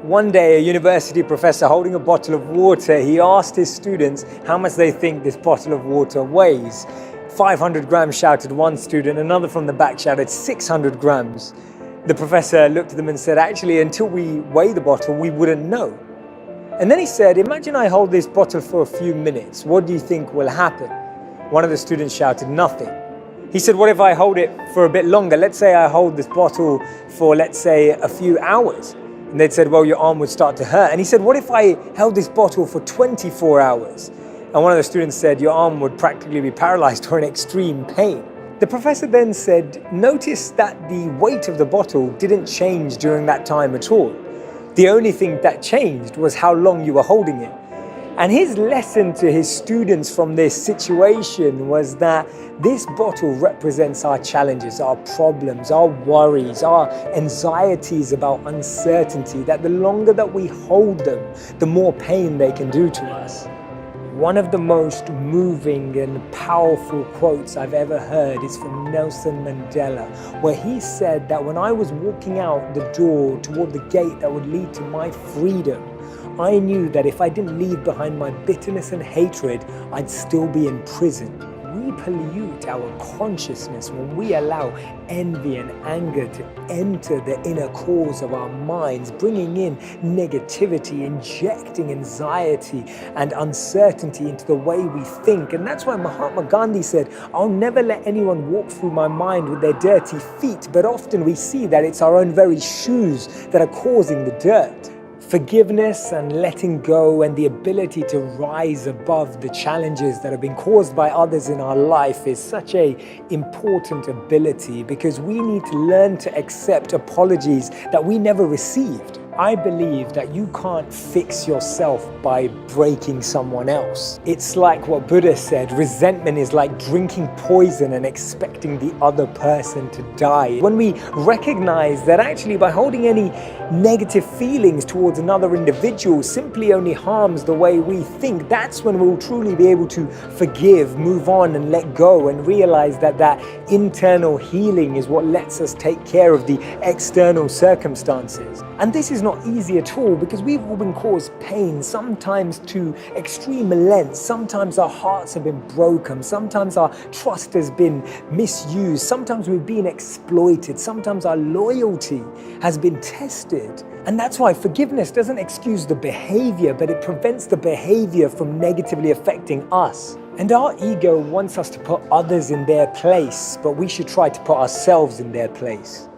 One day, a university professor holding a bottle of water, he asked his students how much they think this bottle of water weighs. 500 grams, shouted one student. Another from the back shouted 600 grams. The professor looked at them and said, actually, until we weigh the bottle, we wouldn't know. And then he said, imagine I hold this bottle for a few minutes. What do you think will happen? One of the students shouted, nothing. He said, what if I hold it for a bit longer? Let's say I hold this bottle for, let's say, a few hours. And they'd said, well, your arm would start to hurt. And he said, what if I held this bottle for 24 hours? And one of the students said, your arm would practically be paralyzed or in extreme pain. The professor then said, notice that the weight of the bottle didn't change during that time at all. The only thing that changed was how long you were holding it. And his lesson to his students from this situation was that this bottle represents our challenges, our problems, our worries, our anxieties about uncertainty, that the longer that we hold them, the more pain they can do to us. One of the most moving and powerful quotes I've ever heard is from Nelson Mandela, where he said that when I was walking out the door toward the gate that would lead to my freedom, I knew that if I didn't leave behind my bitterness and hatred, I'd still be in prison. We pollute our consciousness when we allow envy and anger to enter the inner cores of our minds, bringing in negativity, injecting anxiety and uncertainty into the way we think. And that's why Mahatma Gandhi said, I'll never let anyone walk through my mind with their dirty feet. But often we see that it's our own very shoes that are causing the dirt. Forgiveness and letting go and the ability to rise above the challenges that have been caused by others in our life is such an important ability, because we need to learn to accept apologies that we never received. I believe that you can't fix yourself by breaking someone else. It's like what Buddha said, resentment is like drinking poison and expecting the other person to die. When we recognize that actually by holding any negative feelings towards another individual simply only harms the way we think, that's when we'll truly be able to forgive, move on and let go, and realize that that internal healing is what lets us take care of the external circumstances. And this is not easy at all, because we've all been caused pain, sometimes to extreme lengths. Sometimes our hearts have been broken. Sometimes our trust has been misused. Sometimes we've been exploited. Sometimes our loyalty has been tested. And that's why forgiveness doesn't excuse the behavior, but it prevents the behavior from negatively affecting us. And our ego wants us to put others in their place, but we should try to put ourselves in their place.